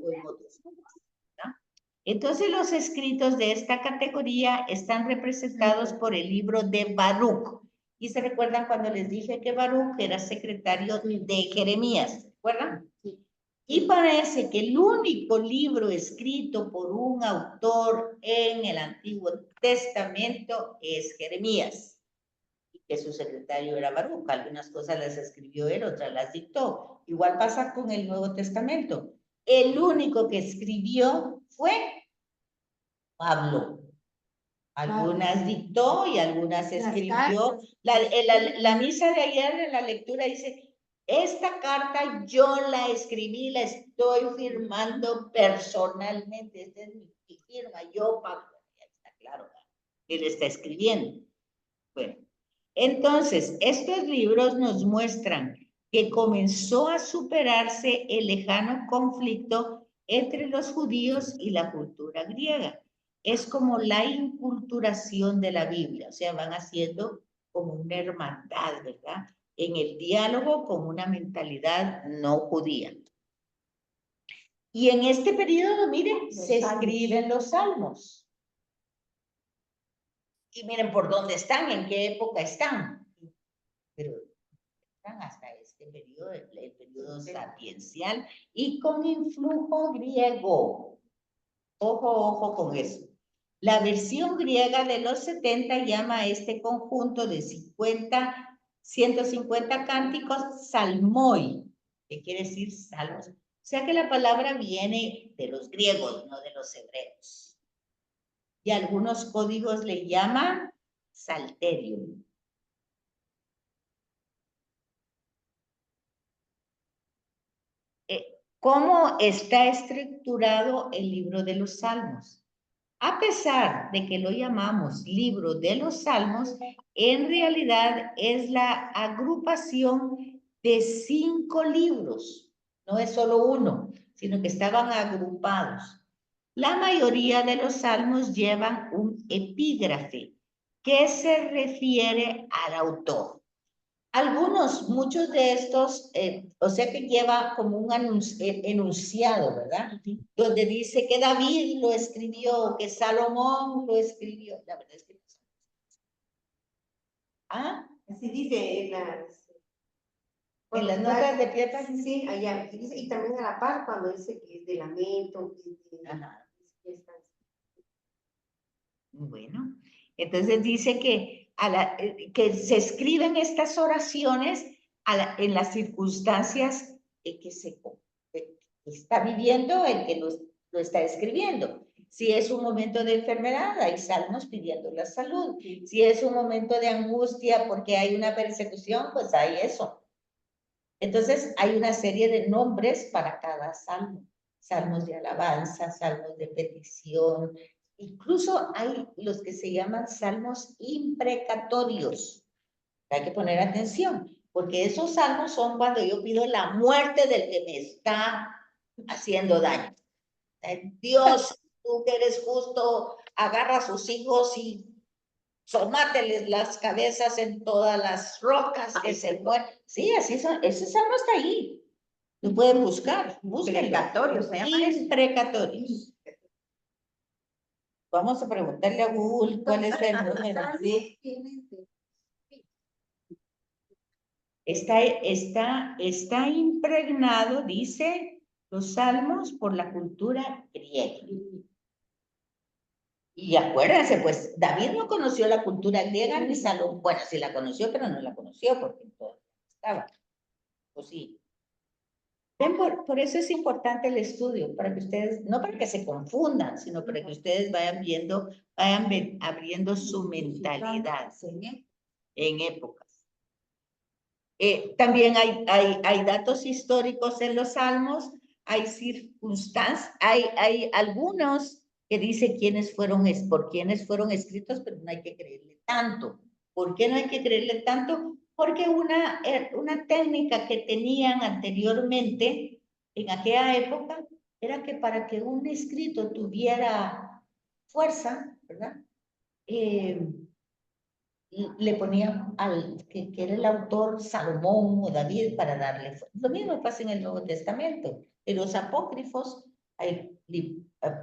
o en otros lugares. Entonces los escritos de esta categoría están representados por el libro de Baruch. Y se recuerdan cuando les dije que Baruch era secretario de Jeremías, ¿se acuerdan? Y parece que el único libro escrito por un autor en el Antiguo Testamento es Jeremías, y que su secretario era Baruch. Algunas cosas las escribió él, otras las dictó. Igual pasa con el Nuevo Testamento. El único que escribió fue Pablo. Algunas dictó y algunas escribió. La misa de ayer en la lectura dice, esta carta yo la escribí, la estoy firmando personalmente. Esta es mi firma, yo, Pablo. Ya está claro, él está escribiendo. Bueno, entonces, estos libros nos muestran que comenzó a superarse el lejano conflicto entre los judíos y la cultura griega. Es como la inculturación de la Biblia, o sea, van haciendo como una hermandad, ¿verdad? En el diálogo con una mentalidad no judía. Y en este periodo, miren, se escriben los salmos. Y miren por dónde están, en qué época están. Pero están hasta ese el periodo sapiencial y con influjo griego. Ojo con eso. La versión griega de los 70 llama a este conjunto de 150 cánticos salmoi, que quiere decir salmos. O sea que la palabra viene de los griegos, no de los hebreos. Y algunos códigos le llaman Psalterium. ¿Cómo está estructurado el libro de los Salmos? A pesar de que lo llamamos libro de los Salmos, en realidad es la agrupación de 5 libros. No es solo uno, sino que estaban agrupados. La mayoría de los salmos llevan un epígrafe que se refiere al autor. Muchos de estos, o sea que lleva como un enunciado, ¿verdad? Donde dice que David lo escribió, que Salomón lo escribió. La verdad es que no sé. ¿Ah? Así dice En las notas de pie de página. Sí, allá. Y también a la par cuando dice que es de lamento, que es de... Ajá. Bueno, entonces dice que, que se escriben estas oraciones en las circunstancias que está viviendo el que lo está escribiendo. Si es un momento de enfermedad, hay salmos pidiendo la salud. Si es un momento de angustia porque hay una persecución, pues hay eso. Entonces hay una serie de nombres para cada salmo. Salmos de alabanza, salmos de petición. Incluso hay los que se llaman salmos imprecatorios. Hay que poner atención, porque esos salmos son cuando yo pido la muerte del que me está haciendo daño. Dios, tú que eres justo, agarra a sus hijos y somáteles las cabezas en todas las rocas que se mueren. Sí, así son. Ese salmo está ahí. Lo pueden buscar. Imprecatorios, se llama eso. Imprecatorios. Vamos a preguntarle a Google cuál es el número. Está impregnado, dice, los salmos por la cultura griega. Y acuérdense, pues, David no conoció la cultura griega ni Salomón. Bueno, sí la conoció, pero no la conoció porque todo estaba. Pues sí. Ven, por eso es importante el estudio, para que ustedes, no para que se confundan, sino para que ustedes vayan viendo, abriendo su mentalidad en épocas. También hay datos históricos en los salmos, hay circunstancias, hay algunos que dicen por quiénes fueron escritos, pero no hay que creerle tanto. ¿Por qué no hay que creerle tanto? Porque una técnica que tenían anteriormente, en aquella época, era que para que un escrito tuviera fuerza, ¿verdad? Le ponían que era el autor Salomón o David para darle fuerza. Lo mismo pasa en el Nuevo Testamento. En los apócrifos hay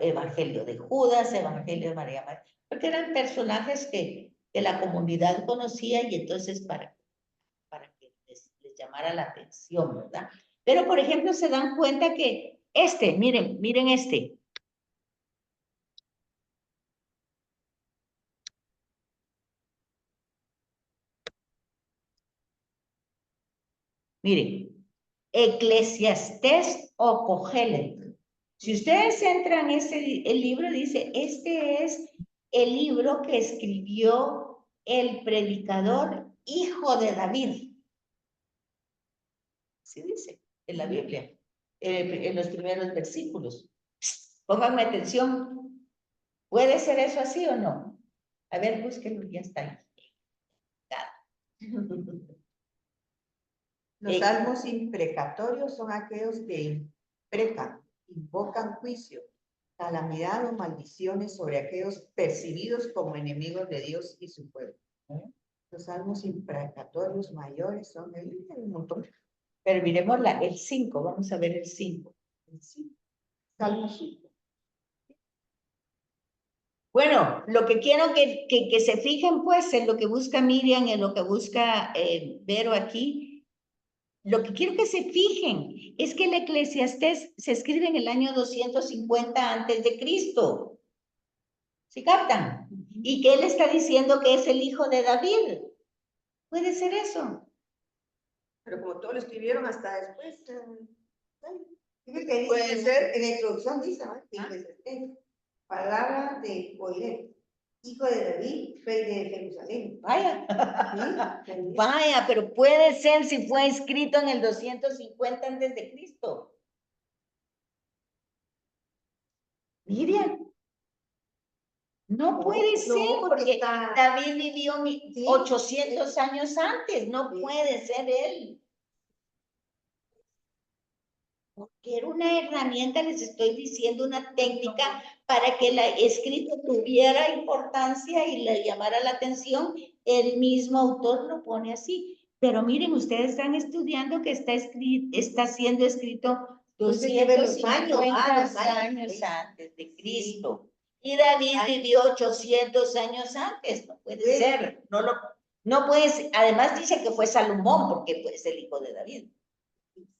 Evangelio de Judas, Evangelio de María, porque eran personajes que la comunidad conocía y entonces para que les llamara la atención, ¿verdad? Pero, por ejemplo, se dan cuenta que miren este. Miren, Eclesiastés o Cogelet. Si ustedes entran en el libro, dice, este es el libro que escribió el predicador hijo de David. Así dice en la Biblia, en los primeros versículos. Pónganme atención. ¿Puede ser eso así o no? A ver, búsquenlo, ya está ahí. Los salmos imprecatorios son aquellos que imprecan, invocan juicio, calamidad o maldiciones sobre aquellos percibidos como enemigos de Dios y su pueblo. Los salmos imprecatorios mayores son un montón. Pero miremos el 5, vamos a ver el 5. Salmo 5. Bueno, lo que quiero que se fijen pues en lo que busca Miriam, en lo que busca Vero aquí, Lo que quiero que se fijen es que el Eclesiastés se escribe en el año 250 antes de Cristo. ¿Sí captan? Y que él está diciendo que es el hijo de David. Puede ser eso. Pero como todos lo escribieron hasta después. Puede ser. En la introducción dice, ¿no? Palabra de Joel, hijo de David, rey de Jerusalén. Vaya. ¿Sí? Vaya, pero puede ser si fue escrito en el 250 antes de Cristo. Miriam. No puede ser, porque David vivió 800 años antes, no puede ser él. Porque era una herramienta, les estoy diciendo, una técnica para que la escrito tuviera importancia y le llamara la atención. El mismo autor lo pone así. Pero miren, ustedes están estudiando que está siendo escrito 250 años antes de Cristo. Y David vivió 800 años antes, no puede ser, no puede ser. Además dice que fue Salomón, porque es el hijo de David.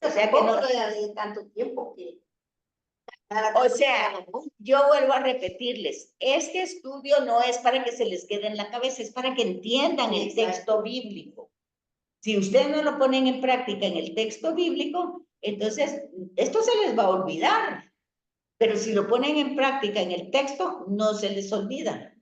O sea que no de tanto tiempo que... O sea, yo vuelvo a repetirles, este estudio no es para que se les quede en la cabeza, es para que entiendan el texto bíblico. Si ustedes no lo ponen en práctica en el texto bíblico, entonces esto se les va a olvidar. Pero si lo ponen en práctica en el texto, no se les olvida.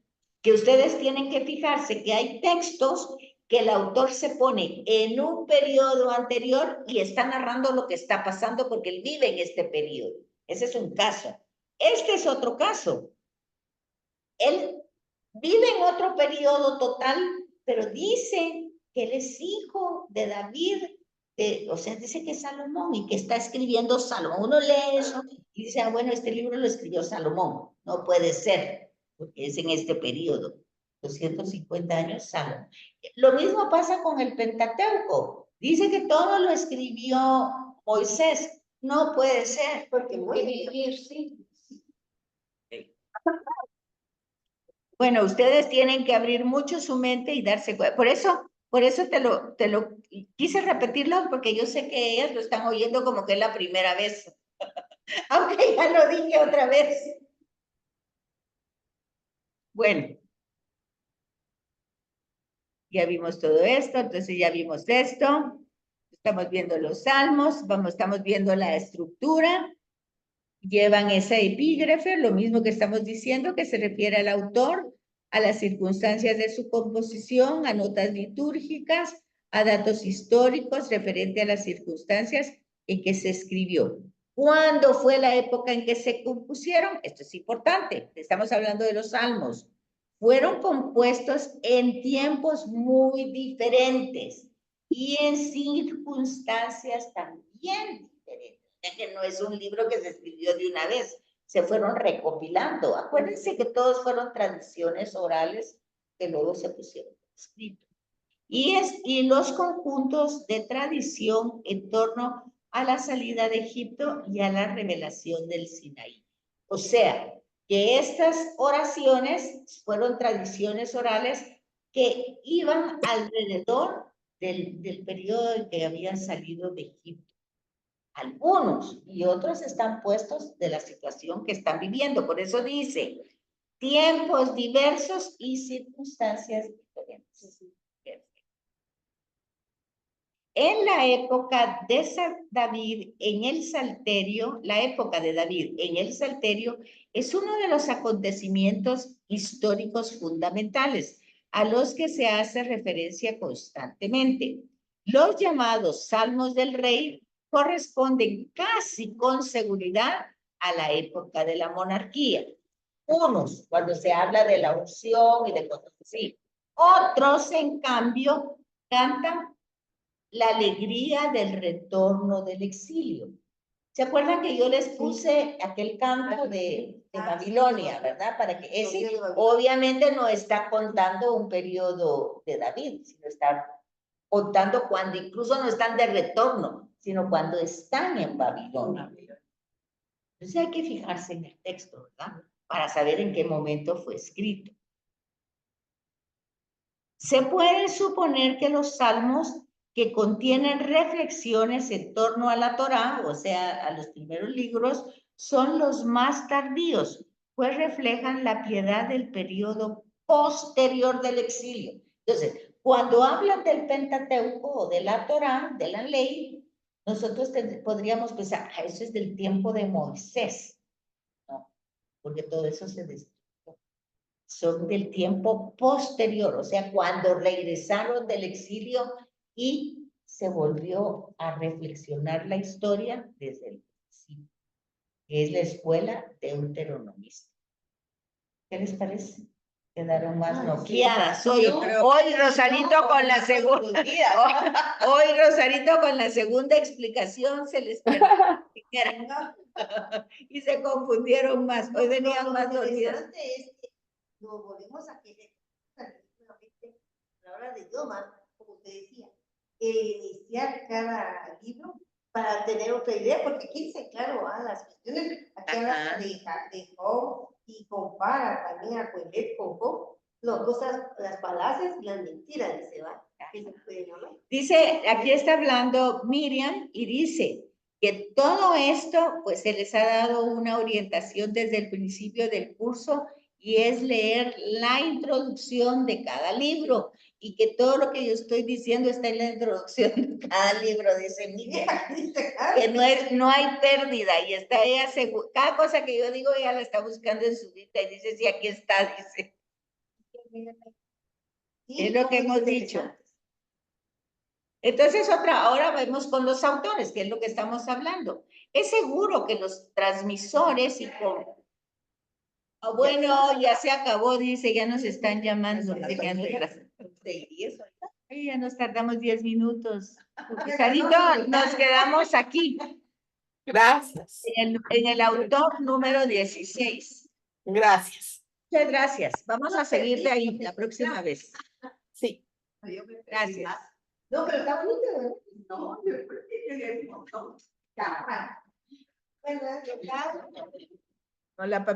Que ustedes tienen que fijarse que hay textos que el autor se pone en un periodo anterior y está narrando lo que está pasando porque él vive en este periodo. Ese es un caso. Este es otro caso. Él vive en otro periodo total, pero dice que él es hijo de David, o sea, dice que es Salomón y que está escribiendo Salomón. Uno lee eso y dice, ah, bueno, este libro lo escribió Salomón. No puede ser, porque es en este periodo, 250 años Salomón. Lo mismo pasa con el Pentateuco. Dice que todo lo escribió Moisés. No puede ser, porque vivir, sí. Bueno, ustedes tienen que abrir mucho su mente y darse cuenta. Por eso te lo quise repetirlo, porque yo sé que ellas lo están oyendo como que es la primera vez. Aunque ya lo dije otra vez. Bueno. Ya vimos todo esto, entonces ya vimos esto. Estamos viendo los salmos, estamos viendo la estructura. Llevan esa epígrafe, lo mismo que estamos diciendo, que se refiere al autor, a las circunstancias de su composición, a notas litúrgicas, a datos históricos referente a las circunstancias en que se escribió. ¿Cuándo fue la época en que se compusieron? Esto es importante, estamos hablando de los salmos. Fueron compuestos en tiempos muy diferentes y en circunstancias también diferentes. Que no es un libro que se escribió de una vez, se fueron recopilando. Acuérdense que todos fueron tradiciones orales que luego se pusieron escrito. Y los conjuntos de tradición en torno a la salida de Egipto y a la revelación del Sinaí. O sea, que estas oraciones fueron tradiciones orales que iban alrededor del periodo en que habían salido de Egipto. Algunos y otros están puestos de la situación que están viviendo. Por eso dice, tiempos diversos y circunstancias diferentes. En la época de David en el Salterio, la época de David en el Salterio es uno de los acontecimientos históricos fundamentales a los que se hace referencia constantemente. Los llamados Salmos del Rey corresponden casi con seguridad a la época de la monarquía. Unos, cuando se habla de la unción y de cosas así. Otros, en cambio, cantan la alegría del retorno del exilio. ¿Se acuerdan que yo les puse aquel canto de Babilonia, verdad? Para que ese obviamente no está contando un periodo de David, sino está contando cuando incluso no están de retorno, sino cuando están en Babilonia. Entonces hay que fijarse en el texto, ¿verdad? Para saber en qué momento fue escrito. Se puede suponer que los salmos que contienen reflexiones en torno a la Torá, o sea, a los primeros libros, son los más tardíos, pues reflejan la piedad del periodo posterior del exilio. Entonces, cuando hablan del Pentateuco o de la Torá, de la ley, nosotros podríamos pensar, eso es del tiempo de Moisés, ¿no? Porque todo eso se destruyó. Son del tiempo posterior, o sea, cuando regresaron del exilio y se volvió a reflexionar la historia desde el principio, que es la escuela deuteronomista. ¿Qué les parece? Quedaron más noqueadas. Hoy Rosarito con la segunda. Hoy Rosarito con la segunda explicación se les perdió. Y se confundieron más. Hoy venían más dormidas. Nos volvemos a querer nuevamente a la hora de idioma, como usted decía, iniciar cada libro para tener otra idea, porque aquí dice, claro, las cuestiones, aquí habla de Job y compara también a Coelet con Job, las falacias y las mentiras, dice, ¿va? Dice, aquí está hablando Miriam y dice que todo esto, pues se les ha dado una orientación desde el principio del curso y es leer la introducción de cada libro y que todo lo que yo estoy diciendo está en la introducción de cada libro, dice Miriam, que no hay pérdida y está ella segura, cada cosa que yo digo ella la está buscando en su vida y dice, sí, aquí está, dice. Es lo que hemos dicho. Entonces, ahora vemos con los autores, que es lo que estamos hablando. Es seguro que los transmisores y con... Oh, bueno, ya se acabó, dice, ya nos están llamando. Ya nos tardamos 10 minutos. Sarito, nos quedamos aquí. Gracias. En el autor número 16. Gracias. Muchas gracias. Vamos a seguir de ahí la próxima vez. Sí. Gracias. No, pero está bonito, ¿no? No, yo creo que Bueno, Hola, papi.